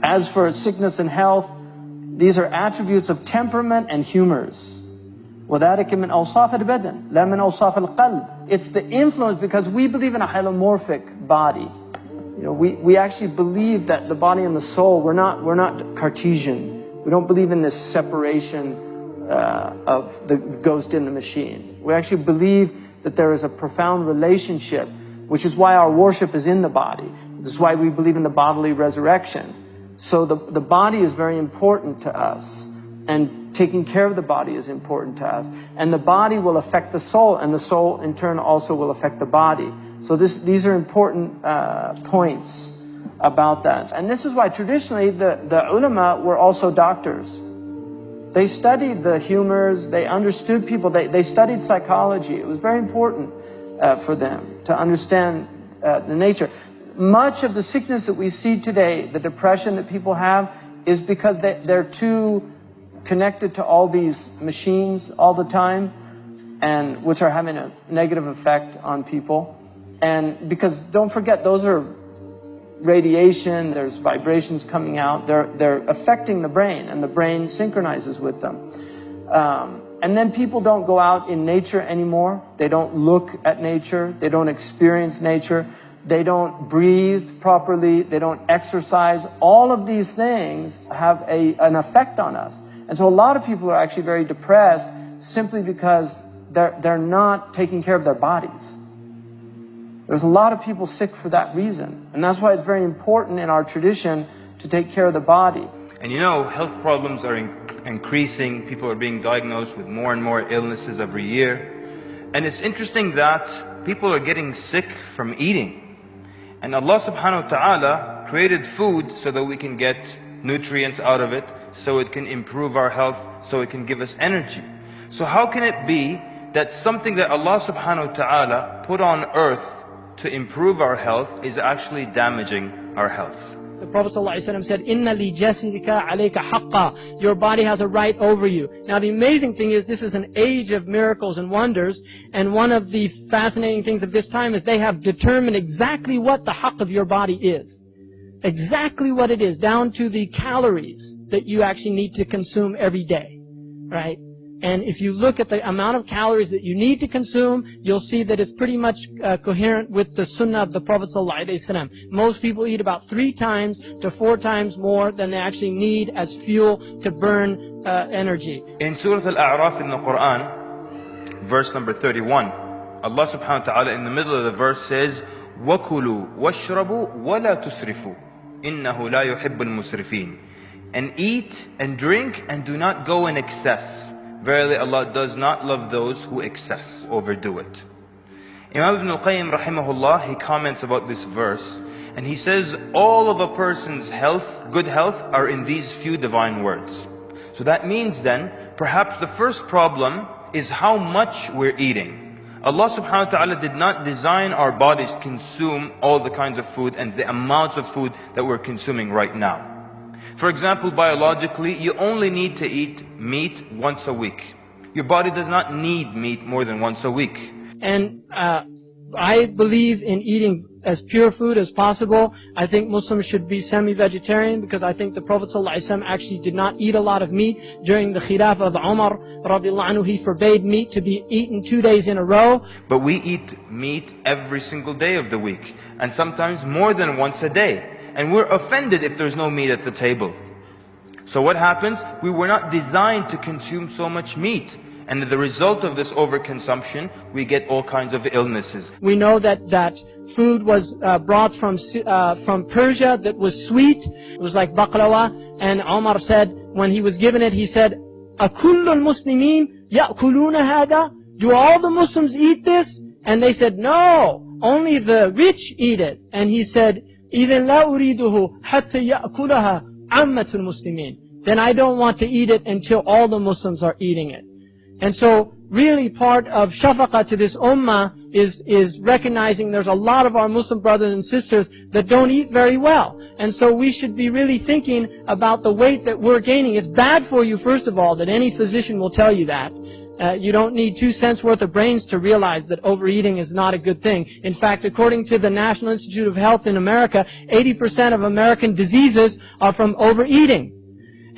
As for sickness and health, these are attributes of temperament and humors. وَذَلِكَ مِنْ أَوْصَافِ الْبَدَنِ لَا مِنْ أَوْصَافِ الْقَلْبِ. It's the influence, because we believe in a hylomorphic body. You know, we actually believe that the body and the soul, we're not Cartesian. We don't believe in this separation of the ghost in the machine. We actually believe that there is a profound relationship, which is why our worship is in the body. This is why we believe in the bodily resurrection. So the body is very important to us, and taking care of the body is important to us. And the body will affect the soul, and the soul in turn also will affect the body. So these are important points about that. And this is why traditionally the ulama were also doctors. They studied the humors, they understood people, they studied psychology. It was very important for them to understand the nature. Much of the sickness that we see today, the depression that people have, is because they're too connected to all these machines all the time, and which are having a negative effect on people. And because don't forget, those are radiation, there's vibrations coming out, they're affecting the brain, and the brain synchronizes with them. And then people don't go out in nature anymore. They don't look at nature, they don't experience nature. They don't breathe properly, they don't exercise. All of these things have an effect on us. And so a lot of people are actually very depressed simply because they're not taking care of their bodies. There's a lot of people sick for that reason. And that's why it's very important in our tradition to take care of the body. And you know, health problems are increasing. People are being diagnosed with more and more illnesses every year. And it's interesting that people are getting sick from eating. And Allah subhanahu wa ta'ala created food so that we can get nutrients out of it, so it can improve our health, so it can give us energy. So how can it be that something that Allah subhanahu wa ta'ala put on earth to improve our health is actually damaging our health? The Prophet ﷺ said, "Inna li jasadika alayka haqqa." Your body has a right over you. Now the amazing thing is, this is an age of miracles and wonders, and one of the fascinating things of this time is they have determined exactly what the haqq of your body is. Exactly what it is, down to the calories that you actually need to consume every day, right? And if you look at the amount of calories that you need to consume, you'll see that it's pretty much coherent with the sunnah of the Prophet ﷺ. Most people eat about 3 times to 4 times more than they actually need as fuel to burn energy. In Surah Al-A'raf in the Quran, verse number 31, Allah subhanahu wa ta'ala in the middle of the verse says, وَكُلُوا وَاشْرَبُوا وَلَا تُسْرِفُوا إِنَّهُ لَا يُحِبُّ الْمُسْرِفِينَ. And eat and drink and do not go in excess. Verily Allah does not love those who excess, overdo it. Imam Ibn al-Qayyim rahimahullah, he comments about this verse, and he says all of a person's health, good health, are in these few divine words. So that means then, perhaps the first problem is how much we're eating. Allah subhanahu wa ta'ala did not design our bodies to consume all the kinds of food and the amounts of food that we're consuming right now. For example, biologically, you only need to eat meat once a week. Your body does not need meat more than once a week. And I believe in eating as pure food as possible. I think Muslims should be semi-vegetarian, because I think the Prophet ﷺ actually did not eat a lot of meat. During the Khilafah of Umar radiallahu anhu, he forbade meat to be eaten 2 days in a row. But we eat meat every single day of the week, and sometimes more than once a day. And we're offended if there's no meat at the table. So what happens? We were not designed to consume so much meat. And the result of this overconsumption, we get all kinds of illnesses. We know that food was brought from Persia that was sweet. It was like baklava. And Umar said, when he was given it, he said, أَكُلُّ الْمُسْلِمِينَ يَأْكُلُونَ هَذَا? Do all the Muslims eat this? And they said, no, only the rich eat it. And he said, إِذَنْ لَا أُرِيدُهُ حَتَّى يَأْكُلَهَا عَامَّةُ الْمُسْلِمِينَ. Then I don't want to eat it until all the Muslims are eating it. And so really part of shafaqah to this ummah is recognizing there's a lot of our Muslim brothers and sisters that don't eat very well. And so we should be really thinking about the weight that we're gaining. It's bad for you, first of all, that any physician will tell you that. You don't need 2 cents worth of brains to realize that overeating is not a good thing. In fact, according to the National Institute of Health in America, 80% of American diseases are from overeating.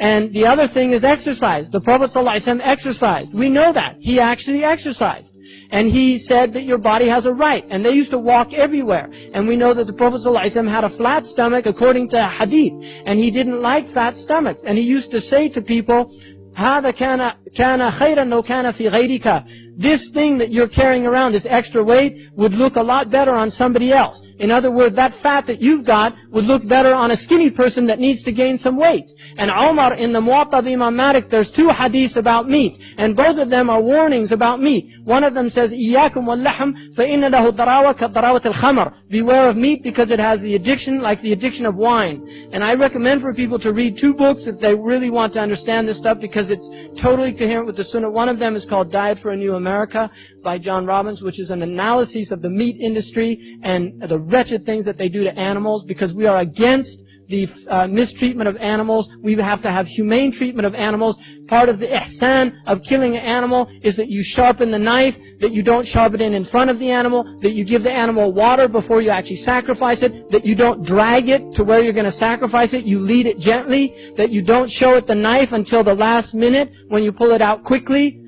And the other thing is exercise. The Prophet ﷺ exercised. We know that. He actually exercised. And he said that your body has a right. And they used to walk everywhere. And we know that the Prophet ﷺ had a flat stomach according to hadith. And he didn't like fat stomachs. And he used to say to people, هذا كان خيرا لو كان في غيرك. This thing that you're carrying around, this extra weight, would look a lot better on somebody else. In other words, that fat that you've got would look better on a skinny person that needs to gain some weight. And Umar, in the Muwatta of Imam Malik, there's 2 hadiths about meat. And both of them are warnings about meat. One of them says, إِيَّاكُمْ وَاللَّحْمْ فَإِنَّ لَهُ الضَّرَاوَةَ كَالضَّرَاوَةِ الْخَمْرِ. Beware of meat because it has the addiction like the addiction of wine. And I recommend for people to read 2 books if they really want to understand this stuff, because it's totally coherent with the Sunnah. One of them is called Diet for a New America by John Robbins, which is an analysis of the meat industry and the wretched things that they do to animals, because we are against the mistreatment of animals. We have to have humane treatment of animals. Part of the ihsan of killing an animal is that you sharpen the knife, that you don't sharpen it in front of the animal, that you give the animal water before you actually sacrifice it, that you don't drag it to where you're going to sacrifice it, you lead it gently, that you don't show it the knife until the last minute when you pull it out quickly.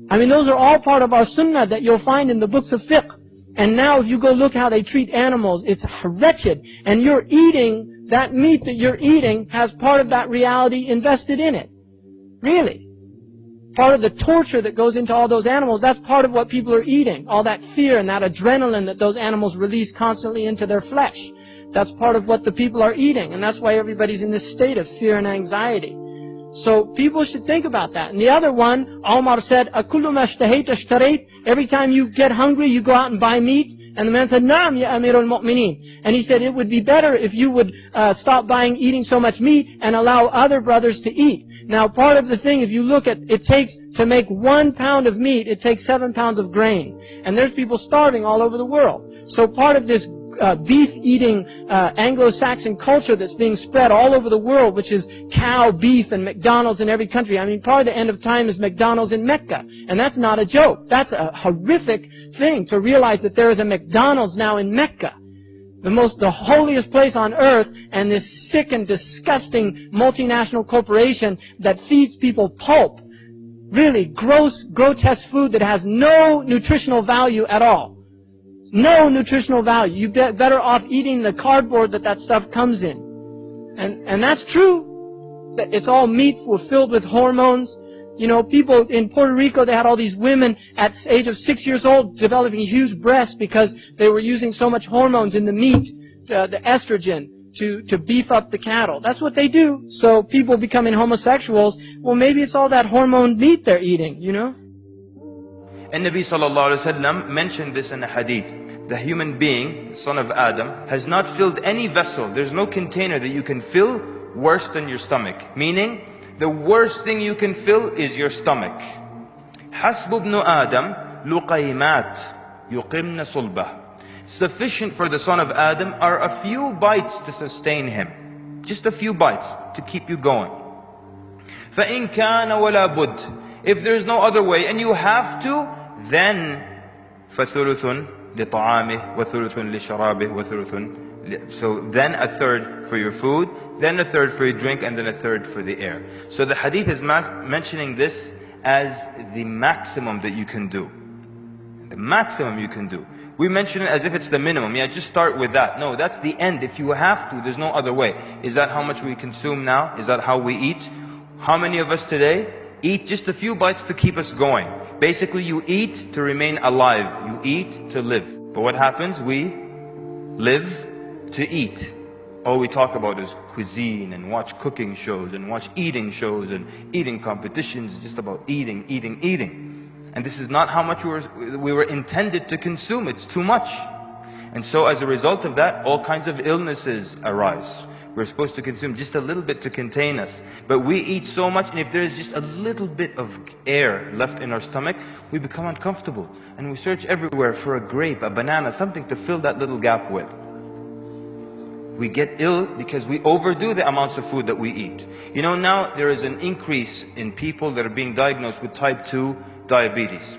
I mean, those are all part of our sunnah that you'll find in the books of fiqh. And now if you go look how they treat animals, it's wretched. And you're eating, that meat that you're eating has part of that reality invested in it. Really. Part of the torture that goes into all those animals, that's part of what people are eating. All that fear and that adrenaline that those animals release constantly into their flesh. That's part of what the people are eating. And that's why everybody's in this state of fear and anxiety. So people should think about that. And the other one, Umar said, أَكُلُّ مَا اشْتَهَيْتَ اشْتَرَيْتَ. Every time you get hungry, you go out and buy meat. And the man said, نَعَمْ يَا أَمِيرُ الْمُؤْمِنِينَ. And he said, it would be better if you would stop eating so much meat and allow other brothers to eat. Now, part of the thing, if you look at, it takes, to make 1 pound of meat, it takes 7 pounds of grain. And there's people starving all over the world. So part of this beef-eating Anglo-Saxon culture that's being spread all over the world, which is cow, beef, and McDonald's in every country. I mean, part of the end of time is McDonald's in Mecca. And that's not a joke. That's a horrific thing to realize that there is a McDonald's now in Mecca. The holiest place on earth, and this sick and disgusting multinational corporation that feeds people pulp. Really gross, grotesque food that has no nutritional value at all. No nutritional value. You're better off eating the cardboard that stuff comes in. And that's true. It's all meat filled with hormones. You know, people in Puerto Rico, they had all these women at the age of 6 years old developing huge breasts because they were using so much hormones in the meat, the estrogen, to beef up the cattle. That's what they do. So people becoming homosexuals, well, maybe it's all that hormone meat they're eating, you know? And Nabi sallallahu alayhi wa sallam mentioned this in a hadith. The human being, son of Adam, has not filled any vessel. There's no container that you can fill worse than your stomach. Meaning, the worst thing you can fill is your stomach. حَسْبُ ابْنُ آدَمْ لُقَيْمَاتْ يُقِمْنَ صُلْبَهُ. Sufficient for the son of Adam are a few bites to sustain him. Just a few bites to keep you going. فَإِنْ كَانَ وَلَا بُدْ. If there's no other way and you have to, then فَثُلُثٌ لِطَعَامِهِ وَثُلُثٌ لِشَرَابِهِ وَثُلُثٌ. So then a third for your food, then a third for your drink, and then a third for the air. So the hadith is mentioning this as the maximum that you can do. The maximum you can do. We mention it as if it's the minimum. Yeah, just start with that. No, that's the end. If you have to, there's no other way. Is that how much we consume now? Is that how we eat? How many of us today eat just a few bites to keep us going? Basically, you eat to remain alive. You eat to live. But what happens? We live to eat. All we talk about is cuisine and watch cooking shows and watch eating shows and eating competitions, just about eating, eating, eating. And this is not how much we were intended to consume. It's too much. And so as a result of that, all kinds of illnesses arise. We're supposed to consume just a little bit to contain us. But we eat so much, and if there is just a little bit of air left in our stomach, we become uncomfortable. And we search everywhere for a grape, a banana, something to fill that little gap with. We get ill because we overdo the amounts of food that we eat. You know, now there is an increase in people that are being diagnosed with type 2 diabetes.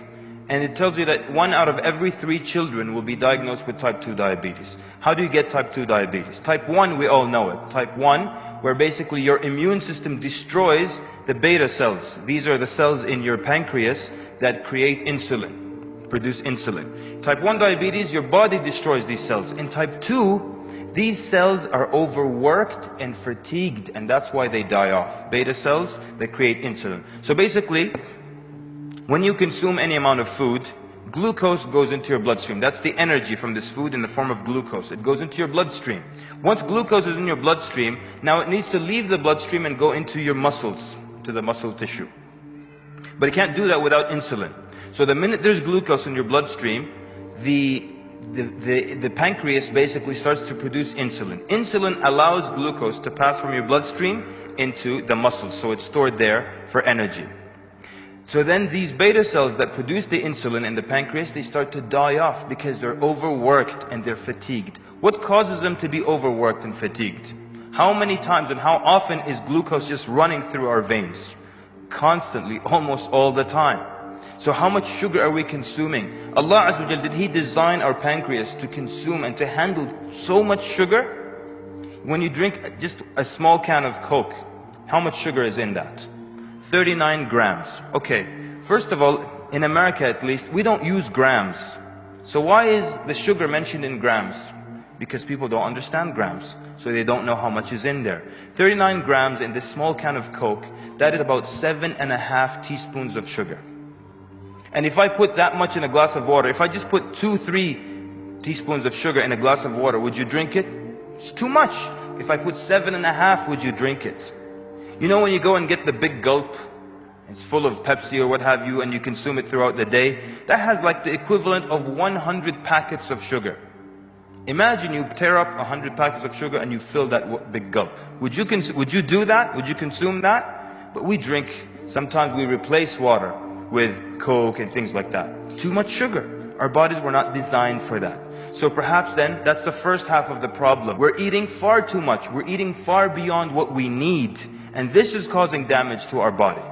And it tells you that 1 out of every 3 children will be diagnosed with type 2 diabetes. How do you get type 2 diabetes? Type 1, we all know it. Type 1, where basically your immune system destroys the beta cells. These are the cells in your pancreas that create insulin, produce insulin. Type 1 diabetes, your body destroys these cells. In type 2, these cells are overworked and fatigued, and that's why they die off. Beta cells that create insulin. So basically, when you consume any amount of food, glucose goes into your bloodstream. That's the energy from this food in the form of glucose. It goes into your bloodstream. Once glucose is in your bloodstream, now it needs to leave the bloodstream and go into your muscles, to the muscle tissue. But it can't do that without insulin. So the minute there's glucose in your bloodstream, the pancreas basically starts to produce insulin. Insulin allows glucose to pass from your bloodstream into the muscles, so it's stored there for energy. So then these beta cells that produce the insulin in the pancreas, they start to die off because they're overworked and they're fatigued. What causes them to be overworked and fatigued? How many times and how often is glucose just running through our veins? Constantly, almost all the time. So how much sugar are we consuming? Allah Azza wa Jal, did He design our pancreas to consume and to handle so much sugar? When you drink just a small can of Coke, how much sugar is in that? 39 grams. Okay, first of all, in America at least, we don't use grams. So why is the sugar mentioned in grams? Because people don't understand grams, so they don't know how much is in there. 39 grams in this small can of Coke, that is about 7.5 teaspoons of sugar. And if I put that much in a glass of water, if I just put 2-3 teaspoons of sugar in a glass of water, would you drink it? It's too much. If I put 7.5, would you drink it? You know when you go and get the big gulp, it's full of Pepsi or what have you, and you consume it throughout the day, that has like the equivalent of 100 packets of sugar. Imagine you tear up 100 packets of sugar and you fill that big gulp. Would you do that? Would you consume that? But we drink, sometimes we replace water with Coke and things like that. Too much sugar. Our bodies were not designed for that. So perhaps then, that's the first half of the problem. We're eating far too much. We're eating far beyond what we need. And this is causing damage to our body.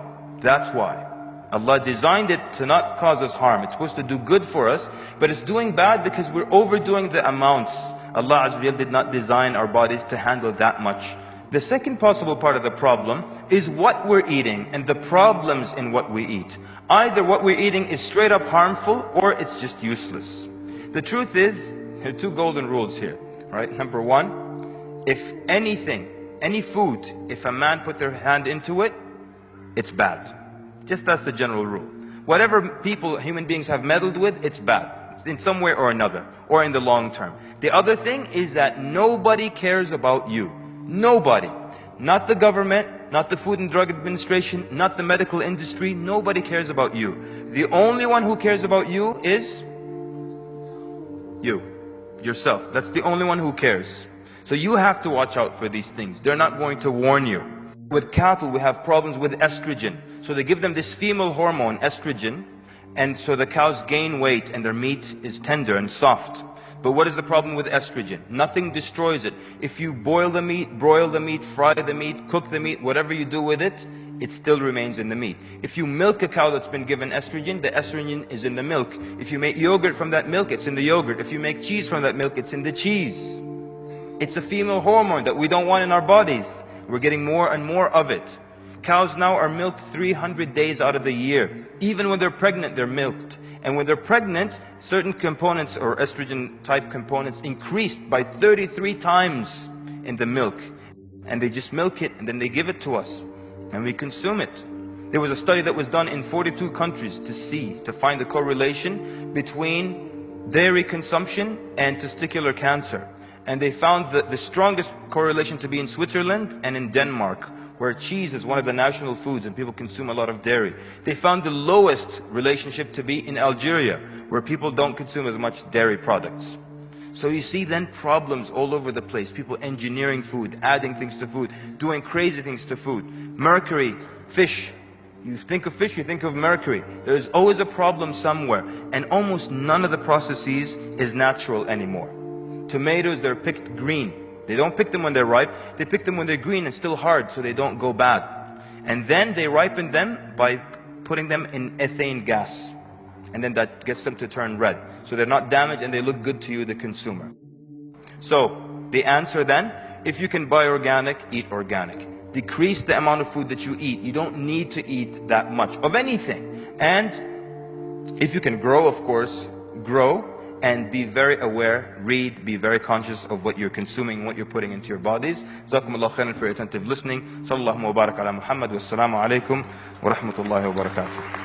That's why. Allah designed it to not cause us harm. It's supposed to do good for us, but it's doing bad because we're overdoing the amounts. Allah Azza wa Jal did not design our bodies to handle that much. The second possible part of the problem is what we're eating and the problems in what we eat. Either what we're eating is straight up harmful or it's just useless. The truth is, there are 2 golden rules here, right? Number 1, if anything, any food, if a man put their hand into it, it's bad. Just that's the general rule. Whatever people, human beings have meddled with, it's bad. In some way or another, or in the long term. The other thing is that nobody cares about you. Nobody. Not the government, not the Food and Drug Administration, not the medical industry. Nobody cares about you. The only one who cares about you is you, yourself. That's the only one who cares. So you have to watch out for these things. They're not going to warn you. With cattle, we have problems with estrogen. So they give them this female hormone, estrogen, and so the cows gain weight and their meat is tender and soft. But what is the problem with estrogen? Nothing destroys it. If you boil the meat, broil the meat, fry the meat, cook the meat, whatever you do with it, it still remains in the meat. If you milk a cow that's been given estrogen, the estrogen is in the milk. If you make yogurt from that milk, it's in the yogurt. If you make cheese from that milk, it's in the cheese. It's a female hormone that we don't want in our bodies. We're getting more and more of it. Cows now are milked 300 days out of the year. Even when they're pregnant, they're milked. And when they're pregnant, certain components or estrogen type components increased by 33 times in the milk. And they just milk it and then they give it to us. And we consume it. There was a study that was done in 42 countries to find the correlation between dairy consumption and testicular cancer. And they found the strongest correlation to be in Switzerland and in Denmark, where cheese is one of the national foods and people consume a lot of dairy. They found the lowest relationship to be in Algeria, where people don't consume as much dairy products. So you see then problems all over the place. People engineering food, adding things to food, doing crazy things to food. Mercury, fish. You think of fish, you think of mercury. There is always a problem somewhere. And almost none of the processes is natural anymore. Tomatoes, they're picked green. They don't pick them when they're ripe. They pick them when they're green and still hard so they don't go bad. And then they ripen them by putting them in ethane gas. And then that gets them to turn red. So they're not damaged and they look good to you, the consumer. So the answer then, if you can buy organic, eat organic. Decrease the amount of food that you eat. You don't need to eat that much of anything. And if you can grow, of course, grow and be very aware, read, be very conscious of what you're consuming, what you're putting into your bodies. Jazakumullah khairan for your attentive listening. Sallallahu wa barak ala Muhammad wa assalamu alaikum wa rahmatullahi wa barakatuh.